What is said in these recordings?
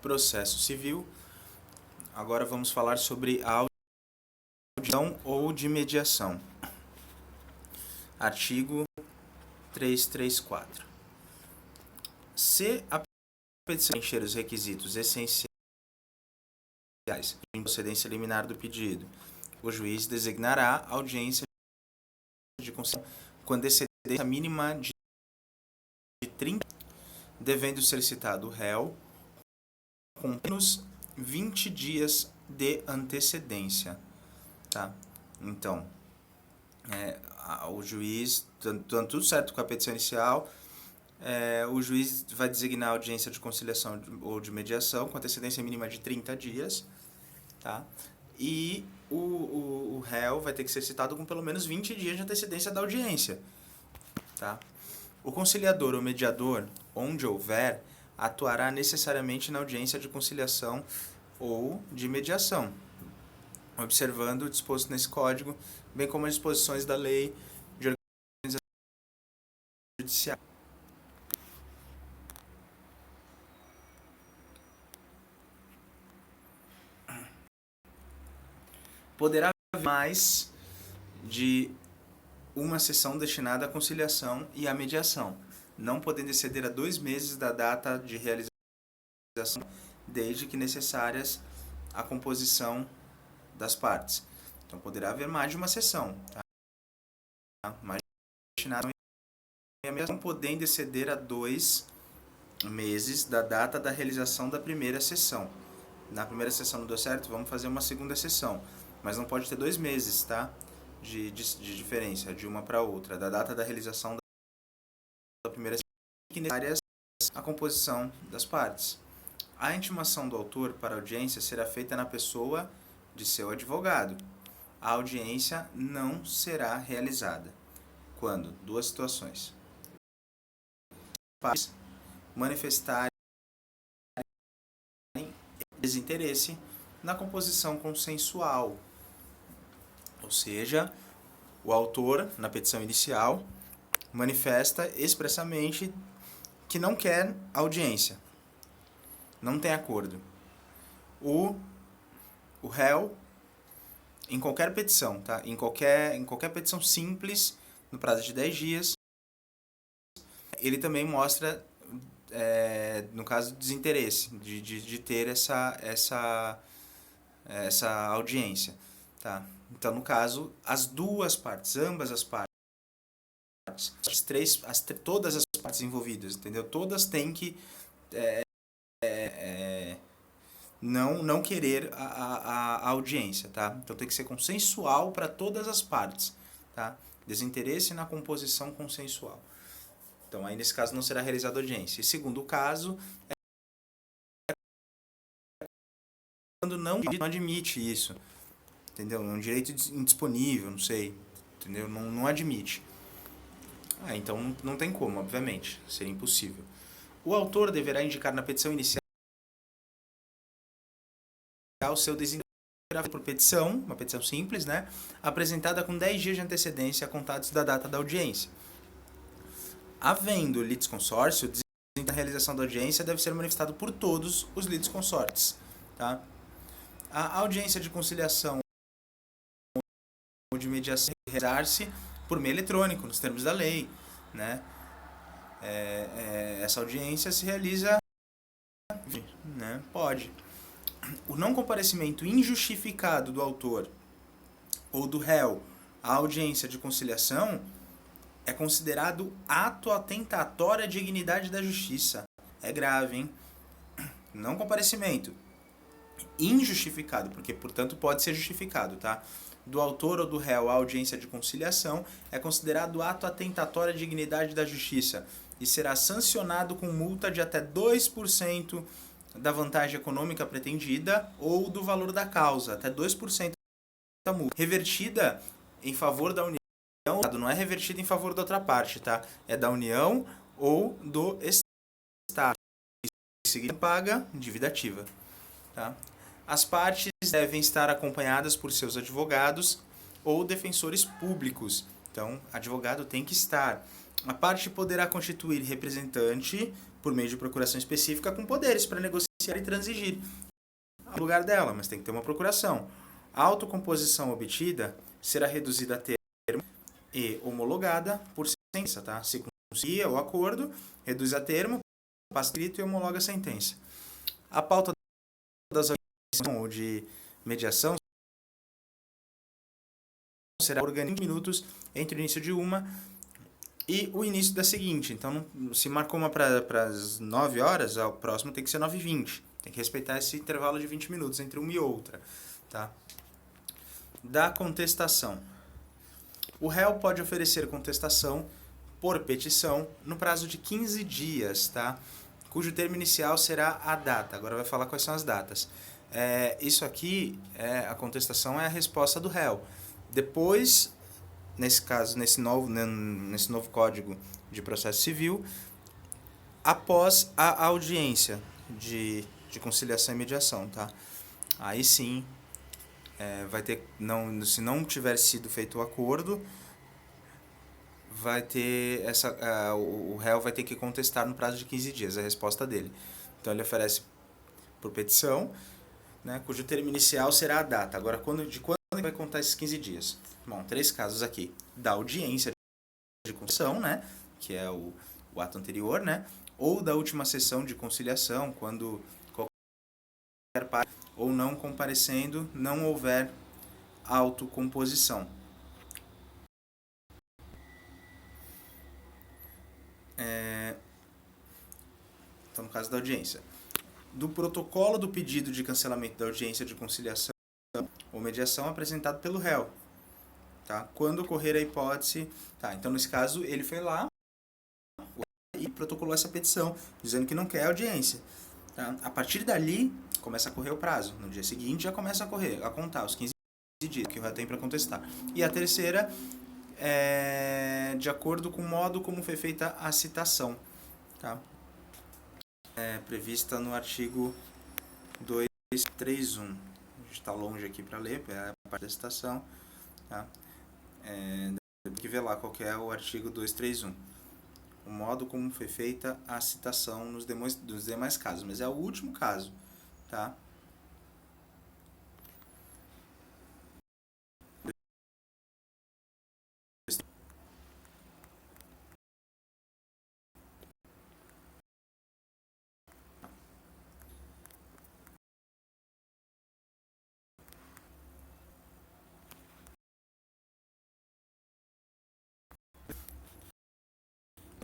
Processo civil. Agora vamos falar sobre a audição ou de mediação. Artigo 334. Se a petição encher os requisitos essenciais de procedência liminar do pedido, o juiz designará audiência de conciliação quando exceder a mínima de 30, devendo ser citado o réu com menos 20 dias de antecedência. Tá? Então, o juiz, tudo certo com a petição inicial, o juiz vai designar a audiência de conciliação ou de mediação com antecedência mínima de 30 dias, tá? E o réu vai ter que ser citado com pelo menos 20 dias de antecedência da audiência, tá? O conciliador ou mediador, onde houver, atuará necessariamente na audiência de conciliação ou de mediação, observando o disposto nesse código, bem como as disposições da lei de organização judiciária. Poderá haver mais de uma sessão destinada à conciliação e à mediação, não podendo exceder a 2 meses da data de realização, desde que necessárias a composição das partes. Então, poderá haver mais de uma sessão, tá? Mais destinada à mediação, podendo exceder a 2 meses da data da realização da primeira sessão. Na primeira sessão não deu certo, vamos fazer uma segunda sessão. Mas não pode ter 2 meses, tá? De diferença de uma para outra, da data da realização da primeira sessão, que necessárias a composição das partes. A intimação do autor para a audiência será feita na pessoa de seu advogado. A audiência não será realizada quando 2 situações: partes manifestarem desinteresse na composição consensual. Ou seja, o autor, na petição inicial, manifesta expressamente que não quer audiência, não tem acordo. O réu, em qualquer petição, tá? Em qualquer petição simples, no prazo de 10 dias, ele também mostra, no caso, desinteresse de ter essa audiência, tá? Então, no caso, as duas partes, ambas as partes, todas as partes envolvidas, entendeu? Todas têm que não querer a audiência, tá? Então, tem que ser consensual para todas as partes, tá? Desinteresse na composição consensual. Então, aí nesse caso não será realizada audiência. E segundo caso, quando não admite isso, entendeu? É um direito indisponível, não sei, entendeu? Não admite. Então não tem como, obviamente, seria impossível. O autor deverá indicar na petição inicial o seu desinteresse por petição, uma petição simples, né? Apresentada com 10 dias de antecedência contados da data da audiência. Havendo litisconsórcio, o desinteresse da realização da audiência deve ser manifestado por todos os litisconsortes, tá? A audiência de conciliação ou de mediação realizar-se por meio eletrônico, nos termos da lei, né? Essa audiência se realiza, né? Pode. O não comparecimento injustificado do autor ou do réu à audiência de conciliação é considerado ato atentatório à dignidade da justiça. É grave, hein? Não comparecimento injustificado, porque, portanto, pode ser justificado, tá? Do autor ou do réu à audiência de conciliação é considerado ato atentatório à dignidade da justiça e será sancionado com multa de até 2% da vantagem econômica pretendida ou do valor da causa, até 2% da multa, revertida em favor da União, não é revertida em favor da outra parte, tá? É da União ou do Estado. Em seguida, paga dívida ativa, tá? As partes devem estar acompanhadas por seus advogados ou defensores públicos. Então, advogado tem que estar. A parte poderá constituir representante por meio de procuração específica com poderes para negociar e transigir no lugar dela, mas tem que ter uma procuração. A autocomposição obtida será reduzida a termo e homologada por sentença, tá? Se concilia o acordo, reduz a termo, passa escrito e homologa a sentença. A pauta das audiências ou de mediação será organizada em minutos entre o início de uma e o início da seguinte. Então, se marcou uma para as 9 horas, o próximo tem que ser 9h20. Tem que respeitar esse intervalo de 20 minutos entre uma e outra. Tá? Da contestação. O réu pode oferecer contestação por petição no prazo de 15 dias, tá? Cujo termo inicial será a data. Agora vai falar quais são as datas. Isso aqui, a contestação é a resposta do réu. Depois, nesse caso, nesse novo Código de Processo Civil, após a audiência de conciliação e mediação, tá? Aí sim, vai ter, se não tiver sido feito o acordo, vai ter o réu vai ter que contestar no prazo de 15 dias a resposta dele. Então ele oferece por petição, né, cujo termo inicial será a data. Agora, de quando vai contar esses 15 dias? Bom, 3 casos aqui. Da audiência de conciliação, né, que é o ato anterior, né, ou da última sessão de conciliação, quando qualquer parte ou não comparecendo, não houver autocomposição. Então, no caso da audiência. Do protocolo do pedido de cancelamento da audiência de conciliação ou mediação apresentado pelo réu. Tá? Quando ocorrer a hipótese... Tá, então, nesse caso, ele foi lá e protocolou essa petição, dizendo que não quer audiência. Tá? A partir dali, começa a correr o prazo. No dia seguinte, já começa a contar os 15 dias que o réu tem para contestar. E a terceira de acordo com o modo como foi feita a citação. Tá? Prevista no artigo 231. A gente está longe aqui para ler, é a parte da citação. Tá? Tem que ver lá qual que é o artigo 231. O modo como foi feita a citação nos demais casos, mas é o último caso. Tá?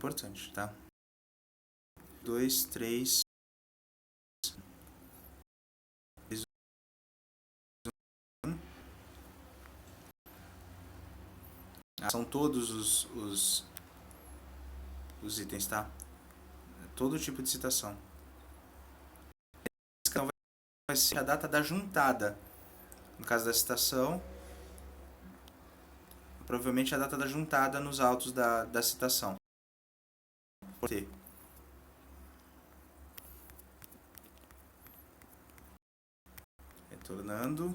Importante, tá? 2, 3. São todos os itens, tá? Todo tipo de citação. Vai ser a data da juntada. No caso da citação, provavelmente a data da juntada nos autos da citação. Por ter. Retornando.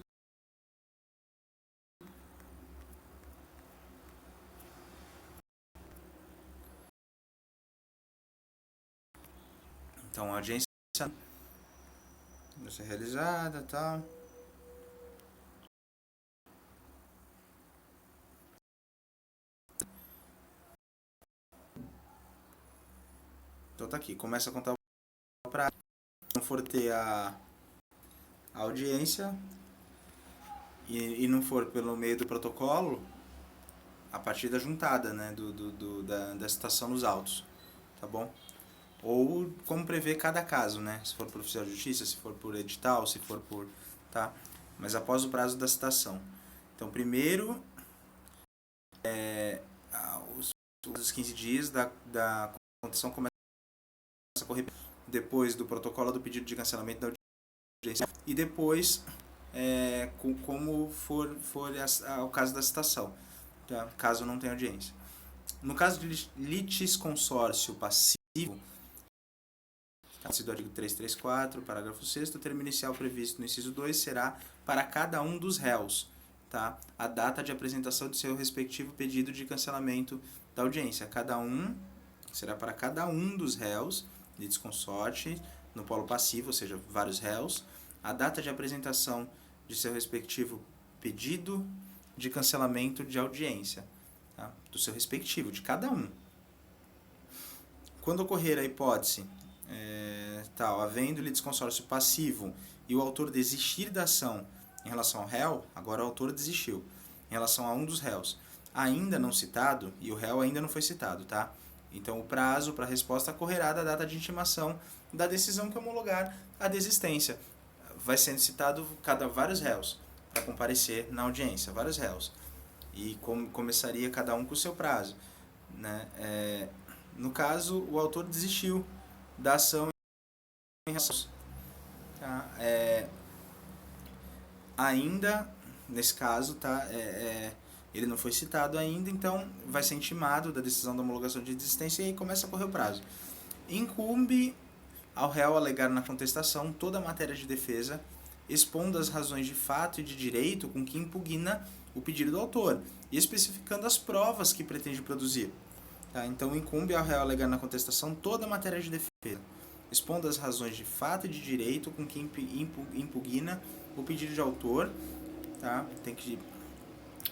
Então, a audiência vai ser realizada, tal. Então tá aqui, começa a contar o prazo. Se não for ter a audiência e não for pelo meio do protocolo, a partir da juntada, né, da citação nos autos, tá bom? Ou como prevê cada caso, né? Se for por oficial de justiça, se for por edital, se for por... Tá? Mas após o prazo da citação. Então, primeiro, os 15 dias da contestação começa a correr depois do protocolo do pedido de cancelamento da audiência e depois, como for o caso da citação, tá? Caso não tenha audiência. No caso de litisconsórcio passivo, do artigo 334, parágrafo 6º, o termo inicial previsto no inciso 2 será para cada um dos réus, tá? A data de apresentação de seu respectivo pedido de cancelamento da audiência. Será para cada um dos réus litisconsorte no polo passivo, ou seja, vários réus, a data de apresentação de seu respectivo pedido de cancelamento de audiência, tá? Do seu respectivo, de cada um. Quando ocorrer a hipótese, havendo litisconsórcio passivo e o autor desistir da ação em relação ao réu, agora o autor desistiu, em relação a um dos réus, ainda não citado, e o réu ainda não foi citado, tá? Então o prazo para a resposta correrá da data de intimação da decisão que homologar a desistência. Vai sendo citado vários réus para comparecer na audiência, vários réus. E começaria cada um com o seu prazo, né? No caso, o autor desistiu da ação em relação, tá? Ainda, nesse caso, tá? Ele não foi citado ainda, então vai ser intimado da decisão da homologação de desistência e aí começa a correr o prazo. Incumbe ao réu alegar na contestação toda a matéria de defesa, expondo as razões de fato e de direito com que impugna o pedido do autor e especificando as provas que pretende produzir. Tá? Então, incumbe ao réu alegar na contestação toda a matéria de defesa, expondo as razões de fato e de direito com que impugna o pedido de autor, tá? Tem que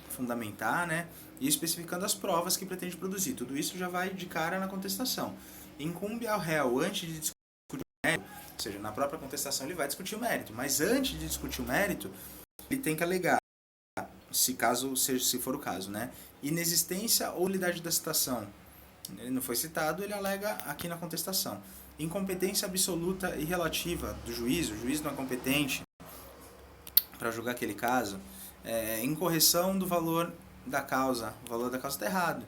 fundamentar, né? E especificando as provas que pretende produzir. Tudo isso já vai de cara na contestação. Incumbe ao réu, antes de discutir o mérito, ou seja, na própria contestação ele vai discutir o mérito, mas antes de discutir o mérito, ele tem que alegar, se for o caso, né? Inexistência ou nulidade da citação. Ele não foi citado, ele alega aqui na contestação. Incompetência absoluta e relativa do juiz, o juiz não é competente para julgar aquele caso. Incorreção do valor da causa, o valor da causa está errado.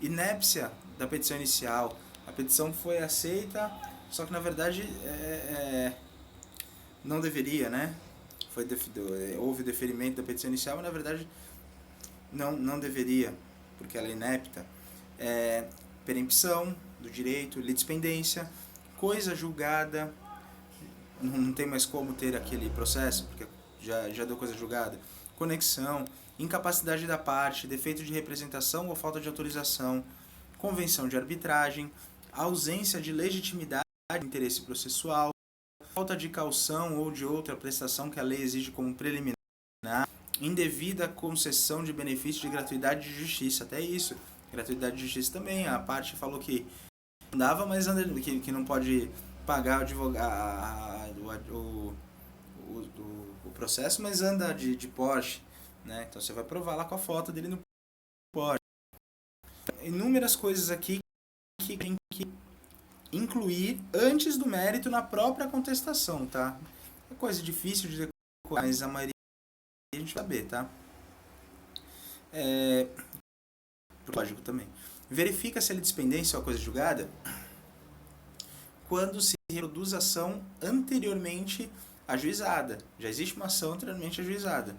Inépcia da petição inicial, a petição foi aceita, só que na verdade não deveria, né? Houve deferimento da petição inicial, mas na verdade não deveria, porque ela é inepta. Perempção do direito, litispendência, coisa julgada, não tem mais como ter aquele processo, porque já deu coisa julgada. Conexão, incapacidade da parte, defeito de representação ou falta de autorização, convenção de arbitragem, ausência de legitimidade do interesse processual, falta de caução ou de outra prestação que a lei exige como preliminar, indevida concessão de benefício de gratuidade de justiça, até isso, gratuidade de justiça também, a parte falou que não dava, mas que não pode pagar o advogado, o processo, mas anda de Porsche, né? Então você vai provar lá com a foto dele no Porsche. Inúmeras coisas aqui que tem que incluir antes do mérito na própria contestação, tá? É coisa difícil de decorar, mas a maioria a gente vai saber, tá? Lógico também. Verifica se a litispendência é uma coisa julgada quando se reproduz ação anteriormente ajuizada. Já existe uma ação anteriormente ajuizada.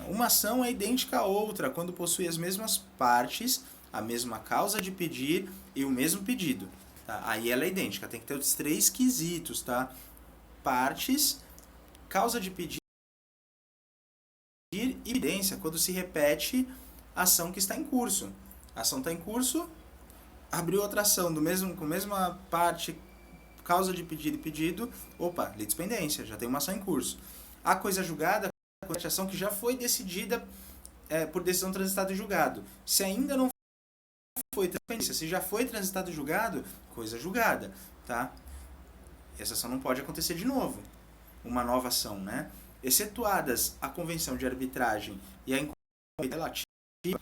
Uma ação é idêntica à outra quando possui as mesmas partes, a mesma causa de pedir e o mesmo pedido. Tá? Aí ela é idêntica. Tem que ter os 3 quesitos, tá? Partes, causa de pedir e evidência quando se repete a ação que está em curso. A ação está em curso, abriu outra ação com a mesma parte, causa de pedir e pedido, opa, litispendência, já tem uma ação em curso. A coisa julgada é a ação que já foi decidida por decisão transitada e julgado. Se ainda não foi transitada, se já foi transitado e julgado, coisa julgada, tá? Essa ação não pode acontecer de novo, uma nova ação, né? Excetuadas a convenção de arbitragem e a incompetência relativa,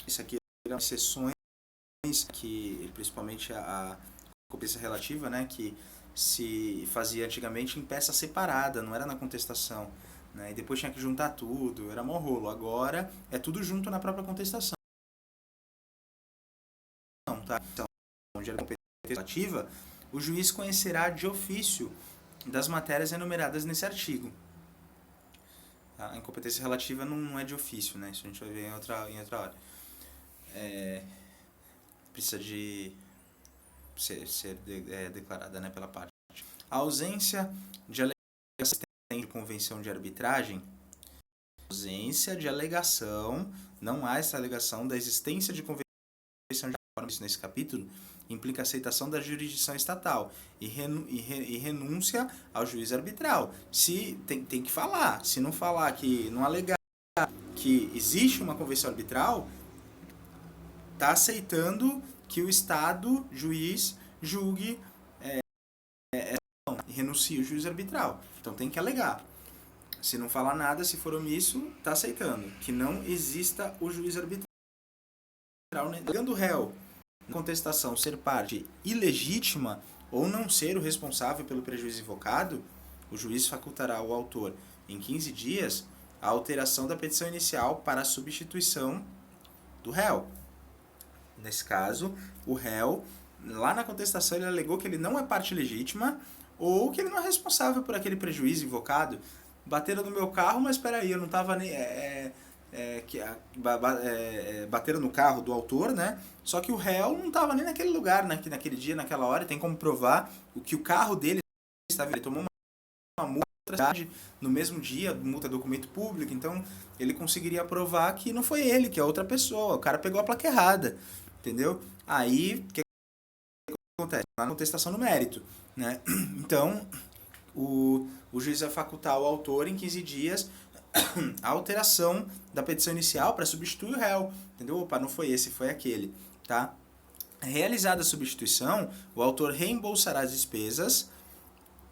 isso aqui eram exceções que, principalmente a competência relativa, né, que se fazia antigamente em peça separada, não era na contestação, né, e depois tinha que juntar tudo, era mó rolo. Agora é tudo junto na própria contestação. Tá? Então, de competência relativa, o juiz conhecerá de ofício das matérias enumeradas nesse artigo. A incompetência relativa não é de ofício, né? Isso a gente vai ver em outra hora. Precisa de ser declarada, né, pela parte. A ausência de alegação de convenção de arbitragem, ausência de alegação, não há essa alegação da existência de convenção de isso nesse capítulo, implica aceitação da jurisdição estatal e renúncia ao juiz arbitral. Se tem que falar, se não falar que não alegar que existe uma convenção arbitral, está aceitando que o Estado, juiz, julgue e renuncie o juiz arbitral. Então tem que alegar. Se não falar nada, se for omisso, está aceitando que não exista o juiz arbitral. Alegando o réu na contestação ser parte ilegítima ou não ser o responsável pelo prejuízo invocado, o juiz facultará ao autor, em 15 dias, a alteração da petição inicial para a substituição do réu. Nesse caso, o réu, lá na contestação, ele alegou que ele não é parte legítima ou que ele não é responsável por aquele prejuízo invocado. Bateram no meu carro, mas espera aí, eu não estava nem... bateram no carro do autor, né? Só que o réu não estava nem naquele lugar, naquele dia, naquela hora. Tem como provar que o carro dele estava... Ele tomou uma multa no mesmo dia, multa documento público, então ele conseguiria provar que não foi ele, que é outra pessoa. O cara pegou a placa errada, entendeu? Aí, o que acontece? Na contestação no mérito, né? Então, o juiz vai facultar ao autor em 15 dias a alteração da petição inicial para substituir o réu, entendeu? Opa, não foi esse, foi aquele, tá? Realizada a substituição, o autor reembolsará as despesas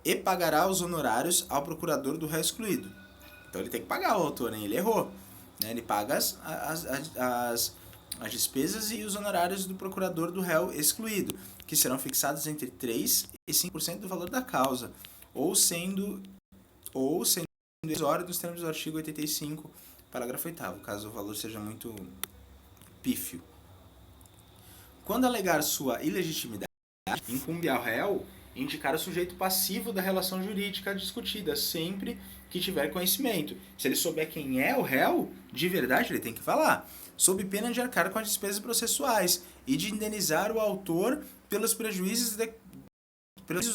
e pagará os honorários ao procurador do réu excluído. Então ele tem que pagar o autor, né? Ele errou, né? Ele paga as despesas e os honorários do procurador do réu excluído, que serão fixados entre 3% e 5% do valor da causa, ou sendo decisório dos termos do artigo 85, parágrafo 8º, caso o valor seja muito pífio. Quando alegar sua ilegitimidade, incumbe ao réu indicar o sujeito passivo da relação jurídica discutida, sempre que tiver conhecimento. Se ele souber quem é o réu, de verdade, ele tem que falar, sob pena de arcar com as despesas processuais e de indenizar o autor pelos prejuízos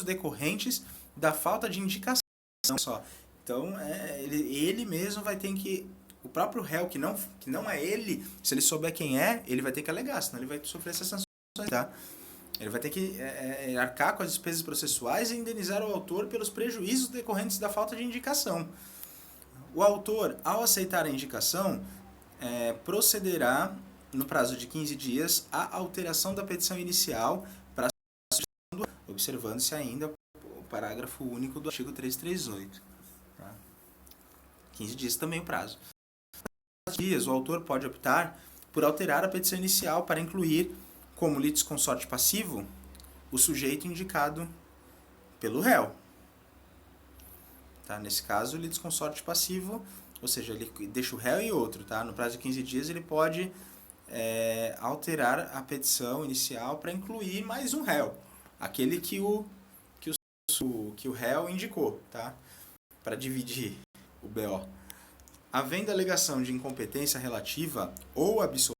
decorrentes da falta de indicação só. Então, ele mesmo vai ter que... O próprio réu, que não é ele, se ele souber quem é, ele vai ter que alegar, senão ele vai sofrer essas sanções, tá? Ele vai ter que arcar com as despesas processuais e indenizar o autor pelos prejuízos decorrentes da falta de indicação. O autor, ao aceitar a indicação, procederá, no prazo de 15 dias, à alteração da petição inicial para observando-se ainda o parágrafo único do artigo 338. Tá? 15 dias também o prazo. Em dias, o autor pode optar por alterar a petição inicial para incluir como litisconsorte passivo o sujeito indicado pelo réu. Tá? Nesse caso, o litisconsorte passivo, ou seja, ele deixa o réu e outro. Tá? No prazo de 15 dias, ele pode alterar a petição inicial para incluir mais um réu, aquele que o réu indicou, tá? Para dividir o BO. Havendo alegação de incompetência relativa ou absoluta,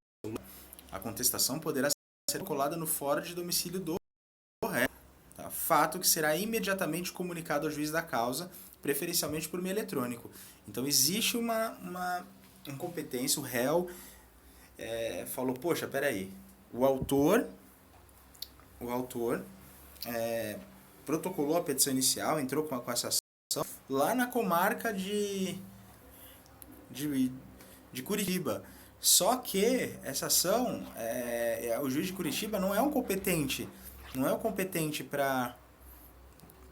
a contestação poderá ser colada no fórum de domicílio do réu, tá? Fato que será imediatamente comunicado ao juiz da causa, preferencialmente por meio eletrônico. Então existe uma incompetência, o réu falou, poxa, peraí, o autor protocolou a petição inicial, entrou com essa ação lá na comarca de Curitiba. Só que essa ação, o juiz de Curitiba não é um competente,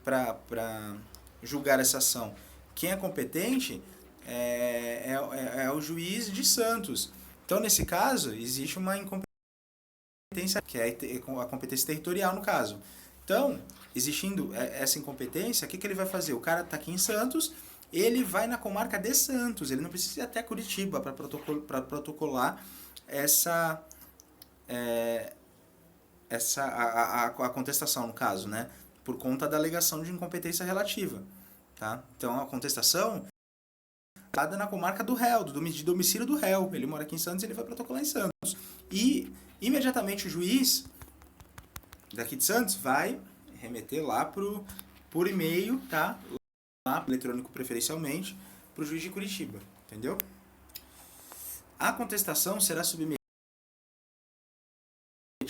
para julgar essa ação. Quem é competente é o juiz de Santos. Então, nesse caso, existe uma incompetência, que é a competência territorial no caso. Então, existindo essa incompetência, o que ele vai fazer? O cara está aqui em Santos, ele vai na comarca de Santos, ele não precisa ir até Curitiba para protocolar a contestação, no caso, né? Por conta da alegação de incompetência relativa. Tá? Então, a contestação dada na comarca do réu, de domicílio do réu. Ele mora aqui em Santos, ele vai protocolar em Santos. E, imediatamente, o juiz daqui de Santos vai remeter lá por e-mail, tá? Lá, eletrônico preferencialmente, para o juiz de Curitiba. Entendeu? A contestação será submetida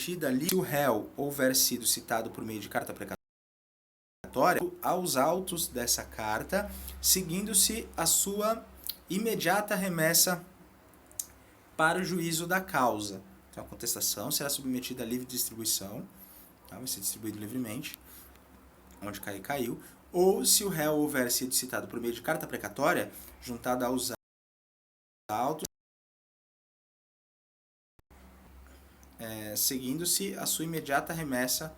submetida ali se o réu houver sido citado por meio de carta precatória aos autos dessa carta, seguindo-se a sua imediata remessa para o juízo da causa. Então, a contestação será submetida a livre distribuição, tá? Vai ser distribuído livremente, onde cair, caiu. Ou, se o réu houver sido citado por meio de carta precatória, juntada aos autos, seguindo-se a sua imediata remessa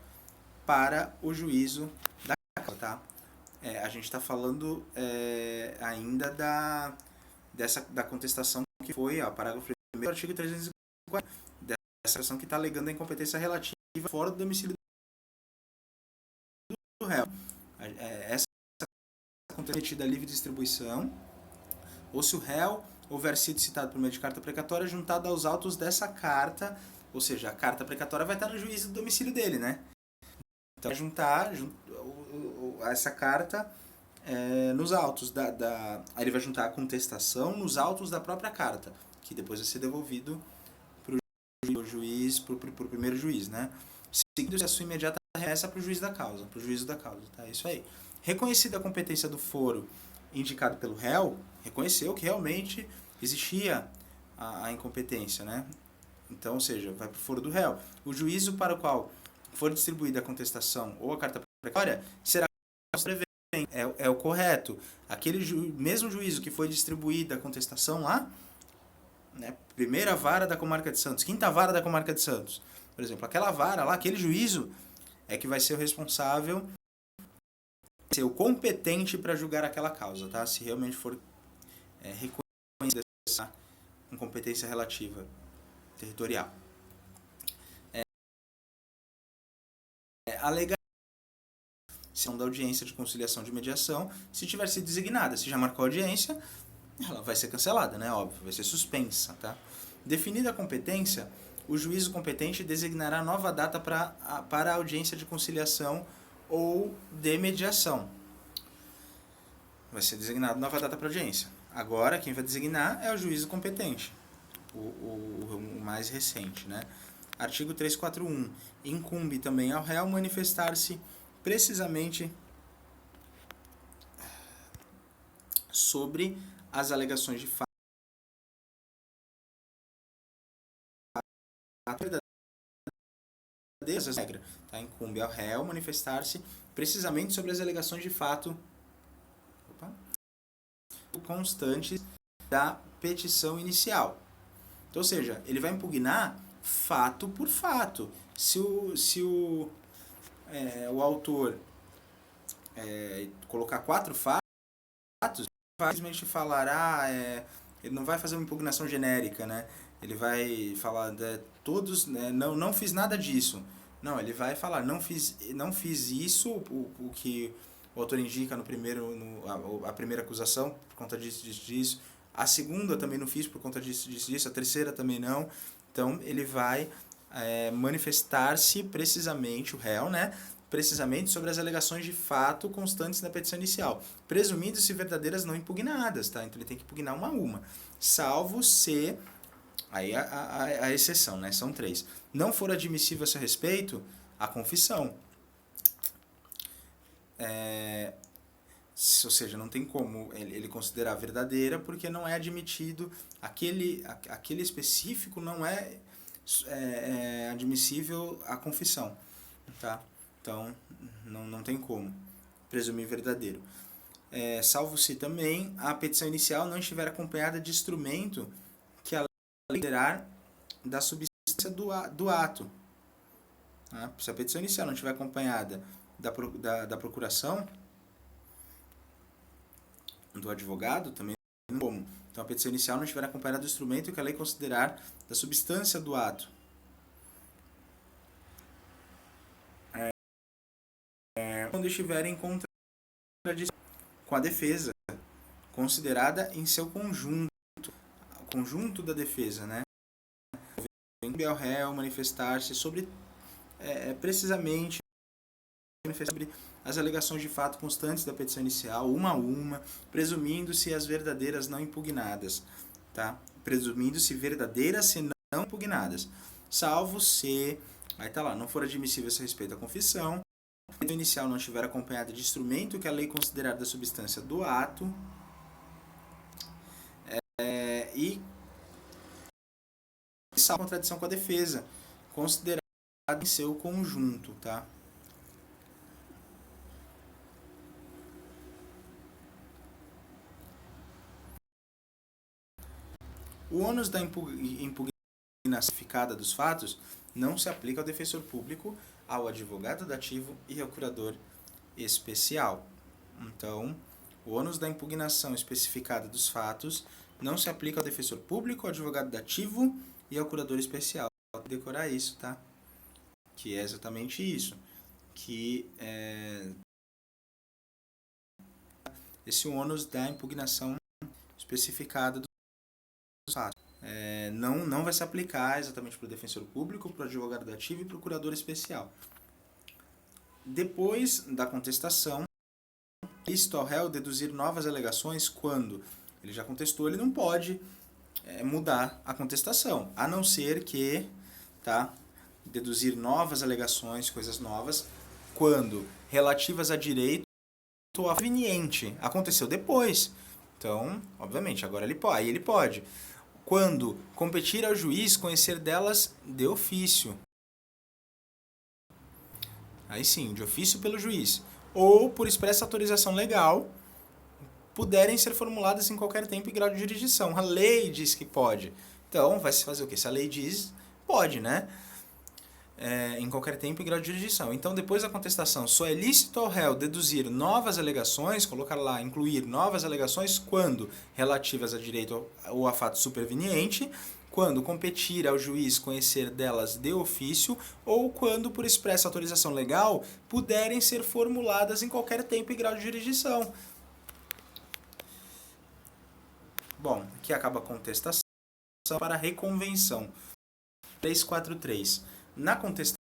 para o juízo da causa, tá? A gente está falando ainda da contestação que foi, parágrafo 1º do artigo 340, dessa ação que está alegando a incompetência relativa fora do domicílio do réu. Essa contestação a livre distribuição, ou se o réu houver sido citado por meio de carta precatória, juntado aos autos dessa carta, ou seja, a carta precatória vai estar no juízo do domicílio dele, né? Então, vai juntar essa carta nos autos aí ele vai juntar a contestação nos autos da própria carta, que depois vai ser devolvido para o juiz, para o primeiro juiz, né? Seguindo a sua imediata remessa para o juiz da causa, para o juízo da causa, tá? Isso aí. Reconhecida a competência do foro indicado pelo réu, reconheceu que realmente existia a incompetência, né? Então, ou seja, vai para o foro do réu. O juízo para o qual for distribuída a contestação ou a carta precatória será o correto. Aquele mesmo juízo que foi distribuída a contestação lá, né, primeira vara da comarca de Santos, quinta vara da comarca de Santos, por exemplo, aquela vara lá, aquele juízo é que vai ser o responsável, ser o competente para julgar aquela causa, tá? Se realmente for reconhecida essa incompetência relativa territorial. Alegação da audiência de conciliação de mediação, se tiver sido designada, se já marcou a audiência, ela vai ser cancelada, né? Óbvio, vai ser suspensa, tá? Definida a competência, o juízo competente designará nova data para a audiência de conciliação ou de mediação. Vai ser designada nova data para audiência. Agora, quem vai designar é o juízo competente, o mais recente, né? Artigo 341. Incumbe também ao réu manifestar-se precisamente sobre as alegações de fato dessa regra, tá? Incumbe ao réu manifestar-se precisamente sobre as alegações de fato constantes da petição inicial. Então, ou seja, ele vai impugnar fato por fato. Se o autor colocar 4 fatos, vai simplesmente falar, ele não vai fazer uma impugnação genérica, né? Ele vai falar todos, né, não fiz nada disso. Não, ele vai falar, não fiz isso, o que o autor indica a primeira acusação, por conta disso. A segunda também não fiz por conta disso. A terceira também não. Então, ele vai manifestar-se precisamente, o réu, né? Precisamente sobre as alegações de fato constantes na petição inicial, presumindo-se verdadeiras não impugnadas, tá? Então, ele tem que impugnar uma a uma. Salvo se... Aí a exceção, né? São 3. Não for admissível a seu respeito, a confissão. Ou seja, não tem como ele considerar verdadeira, porque não é admitido, aquele específico não é admissível a confissão, tá? Então, não tem como presumir verdadeiro. Salvo-se também a petição inicial não estiver acompanhada de instrumento que a lei considerar da substância do ato. Tá? Se a petição inicial não estiver acompanhada da procuração, do advogado, também não como. Então, a petição inicial não estiver acompanhada do instrumento que a lei considerar da substância do ato. Quando estiver em contradição com a defesa, considerada em seu conjunto, o conjunto da defesa, né? Incumbe ao réu manifestar-se sobre, precisamente, sobre as alegações de fato constantes da petição inicial, uma a uma, presumindo-se as verdadeiras não impugnadas, tá? Presumindo-se verdadeiras se não impugnadas, salvo se Aí tá lá, não for admissível esse respeito à confissão, se o inicial não estiver acompanhado de instrumento que a lei considerar da substância do ato, e a contradição com a defesa, considerada em seu conjunto, tá? O ônus da impugnação justificada dos fatos não se aplica ao defensor público, ao advogado dativo e ao curador especial. Então, o ônus da impugnação especificada dos fatos não se aplica ao defensor público, ao advogado dativo e ao curador especial. Vou decorar isso, tá? Que é exatamente isso. Que esse ônus da impugnação especificada dos fatos. Não vai se aplicar exatamente para o defensor público, para o advogado dativo e para o curador especial. Depois da contestação, lícito ao réu deduzir novas alegações quando ele já contestou, ele não pode mudar a contestação, a não ser que, tá, deduzir novas alegações, coisas novas, quando relativas a direito ou a conveniente. Aconteceu depois. Então, obviamente, agora aí ele pode. Quando competir ao juiz conhecer delas de ofício. Aí sim, de ofício pelo juiz. Ou por expressa autorização legal, puderem ser formuladas em qualquer tempo e grau de jurisdição. A lei diz que pode. Então, vai se fazer o quê? Se a lei diz, pode, né? Em qualquer tempo e grau de jurisdição. Então, depois da contestação, só é lícito ao réu deduzir novas alegações, colocar lá, incluir novas alegações, quando relativas a direito ou a fato superveniente, quando competir ao juiz conhecer delas de ofício, ou quando, por expressa autorização legal, puderem ser formuladas em qualquer tempo e grau de jurisdição. Bom, aqui acaba a contestação para a reconvenção. 343. Na contestação,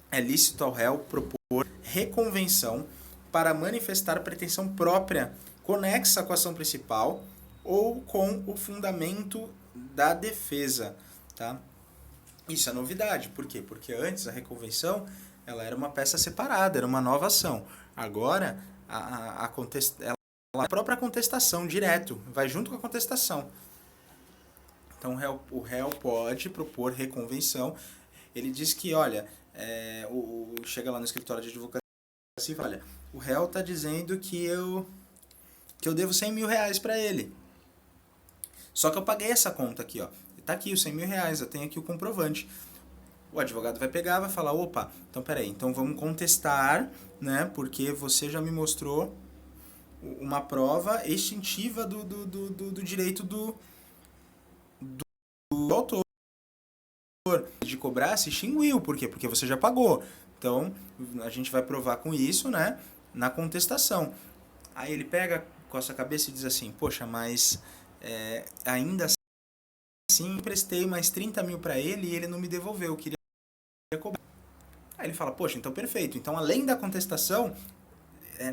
é lícito ao réu propor reconvenção para manifestar pretensão própria conexa com a ação principal ou com o fundamento da defesa, tá? Isso é novidade. Por quê? Porque antes a reconvenção ela era uma peça separada, era uma nova ação. Agora a própria contestação direto, vai junto com a contestação. Então o réu pode propor reconvenção. Ele diz que, olha, chega lá no escritório de advocacia e fala, olha, o réu está dizendo que eu devo 100 mil reais para ele. Só que eu paguei essa conta aqui, ó. Tá aqui os 100 mil reais, eu tenho aqui o comprovante. O advogado vai pegar, vai falar, opa, então peraí, então vamos contestar, né, porque você já me mostrou uma prova extintiva do direito do autor de cobrar, se extinguiu. Por quê? Porque você já pagou. Então, a gente vai provar com isso, né, na contestação. Aí ele pega, coça a cabeça e diz assim, poxa, mas ainda assim emprestei mais 30 mil para ele e ele não me devolveu, eu queria cobrar. Aí ele fala, poxa, então perfeito. Então, além da contestação,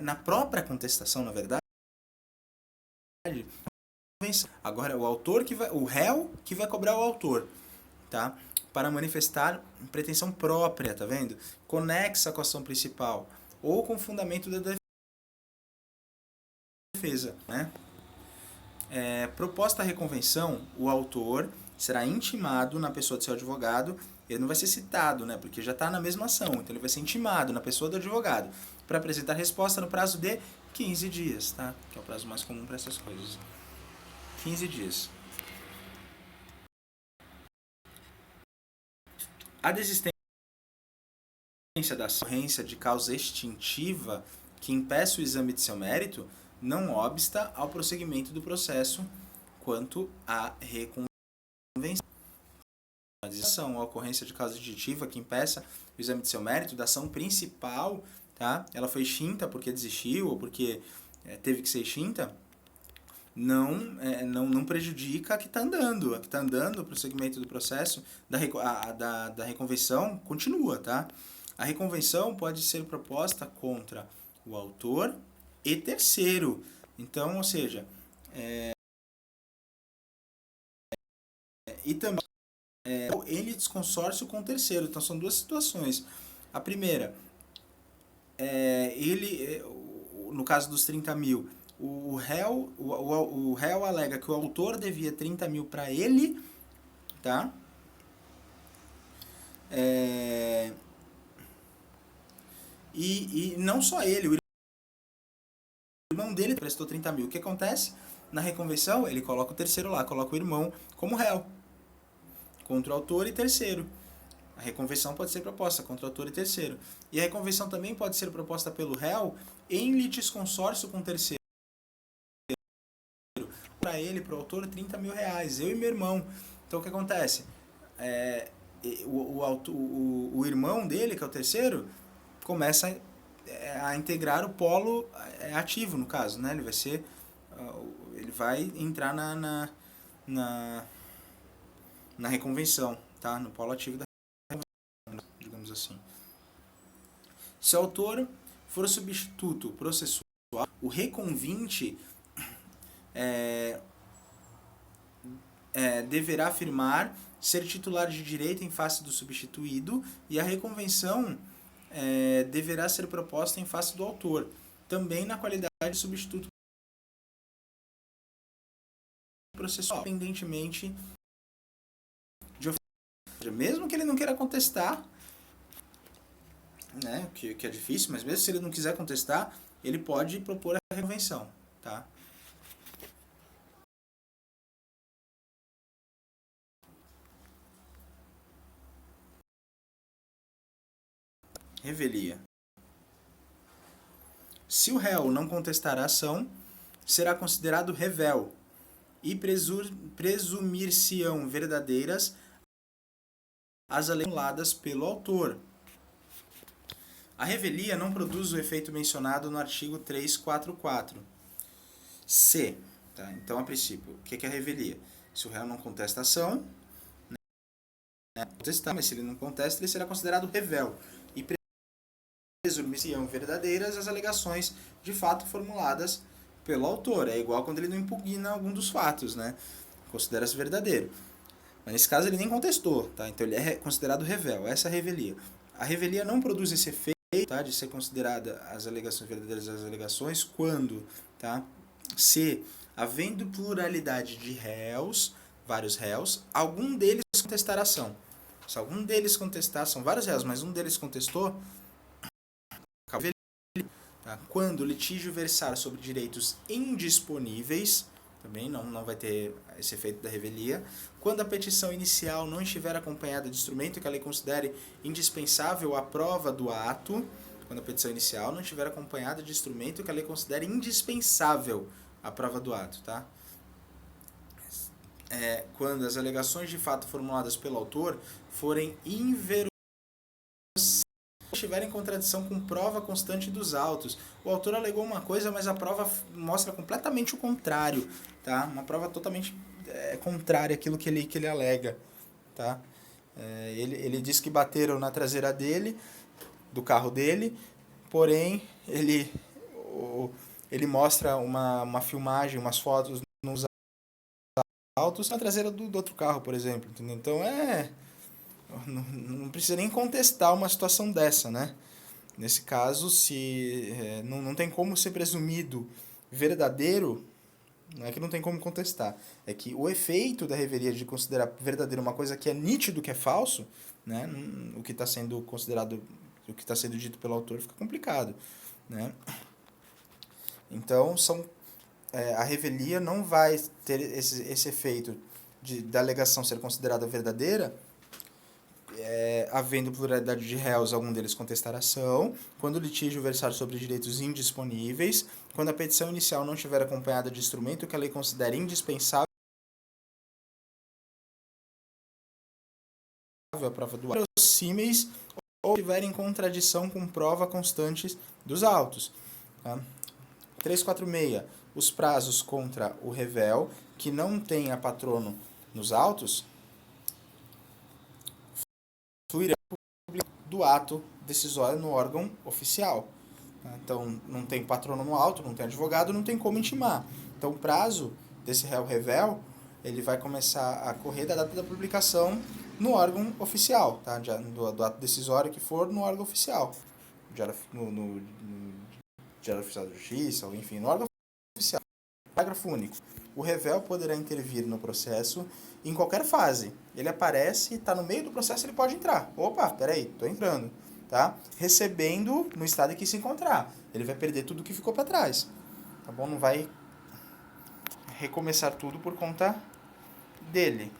na própria contestação, na verdade, agora o réu que vai cobrar o autor, tá? Para manifestar pretensão própria, tá vendo? Conexa com a ação principal ou com fundamento da defesa, né? Proposta a reconvenção, o autor será intimado na pessoa do seu advogado, ele não vai ser citado, né? Porque já está na mesma ação, então ele vai ser intimado na pessoa do advogado para apresentar resposta no prazo de 15 dias, tá? Que é o prazo mais comum para essas coisas. 15 dias. A desistência da ocorrência de causa extintiva que impeça o exame de seu mérito não obsta ao prosseguimento do processo quanto à reconvenção. A ocorrência de causa extintiva que impeça o exame de seu mérito da ação principal, tá? Ela foi extinta porque desistiu ou porque teve que ser extinta, não prejudica a que está andando. A que está andando, o prosseguimento do processo da reconvenção continua, tá? A reconvenção pode ser proposta contra o autor e terceiro. Então, ou seja, e também em litisconsórcio com o terceiro. Então são duas situações. A primeira, no caso dos 30 mil, o réu alega que o autor devia 30 mil para ele, tá? E não só ele, o irmão dele prestou 30 mil. O que acontece? Na reconvenção, ele coloca o terceiro lá, coloca o irmão como réu, contra o autor e terceiro. A reconvenção pode ser proposta contra o autor e terceiro. E a reconvenção também pode ser proposta pelo réu em litisconsórcio com o terceiro. Para ele, para o autor, 30 mil reais, eu e meu irmão. Então o que acontece? O irmão dele, que é o terceiro, começa a integrar o polo ativo, no caso, né? Ele vai entrar na reconvenção, tá? No polo ativo da reconvenção, digamos assim. Se o autor for substituto processual, o reconvinte deverá afirmar ser titular de direito em face do substituído, e a reconvenção deverá ser proposta em face do autor, também na qualidade de substituto processual, independentemente de ofensa. Mesmo que ele não queira contestar, né, que é difícil, mas mesmo se ele não quiser contestar, ele pode propor a reconvenção, tá? Revelia. Se o réu não contestar a ação, será considerado revel, e presumir-se-ão verdadeiras as alegações pelo autor. A revelia não produz o efeito mencionado no artigo 344. C. Tá? Então, a princípio, o que é a revelia? Se o réu não contesta a ação, contestar, mas se ele não contesta, ele será considerado revel, e presumir-se-ão verdadeiras as alegações de fato formuladas pelo autor. É igual quando ele não impugna algum dos fatos, né? Considera-se verdadeiro. Mas nesse caso ele nem contestou, tá? Então ele é considerado revel. Essa é a revelia. A revelia não produz esse efeito, tá, de ser considerada as alegações verdadeiras as alegações quando, tá, se, havendo pluralidade de réus, vários réus, algum deles contestar a ação. Se algum deles contestar, são vários réus, mas um deles contestou, tá? Quando o litígio versar sobre direitos indisponíveis, também não vai ter esse efeito da revelia. Quando a petição inicial não estiver acompanhada de instrumento que a lei considere indispensável à prova do ato, quando a petição inicial não estiver acompanhada de instrumento que a lei considere indispensável à prova do ato, tá? Quando as alegações de fato formuladas pelo autor forem inverossímeis, estiver em contradição com prova constante dos autos. O autor alegou uma coisa, mas a prova mostra completamente o contrário, tá? Uma prova totalmente contrária àquilo que ele alega, tá? Ele diz que bateram na traseira dele, do carro dele, porém ele mostra uma filmagem, umas fotos nos autos na traseira do outro carro, por exemplo, entendeu? Então não precisa nem contestar uma situação dessa, né? Nesse caso, se não tem como ser presumido verdadeiro, não é que não tem como contestar, é que o efeito da revelia de considerar verdadeiro uma coisa que é nítido que é falso, né? O que está sendo considerado, o que está sendo dito pelo autor fica complicado, né? Então, a revelia não vai ter esse efeito da alegação ser considerada verdadeira, havendo pluralidade de réus, algum deles contestar a ação, quando o litígio versar sobre direitos indisponíveis, quando a petição inicial não estiver acompanhada de instrumento que a lei considere indispensável à prova do ato, verossímeis ou estiver em contradição com prova constante dos autos. Tá? 346. Os prazos contra o revel, que não tenha patrono nos autos, fluirão do ato decisório no órgão oficial. Então, não tem patrono no auto, não tem advogado, não tem como intimar. Então, o prazo desse réu revel, ele vai começar a correr da data da publicação no órgão oficial, tá? Do ato decisório que for no órgão oficial. No Diário Oficial da Justiça, ou enfim, no órgão oficial. Parágrafo único. O revel poderá intervir no processo em qualquer fase. Ele aparece, está no meio do processo, ele pode entrar. Opa, peraí, estou entrando. Tá? Recebendo no estado em que se encontrar. Ele vai perder tudo que ficou para trás. Tá bom? Não vai recomeçar tudo por conta dele.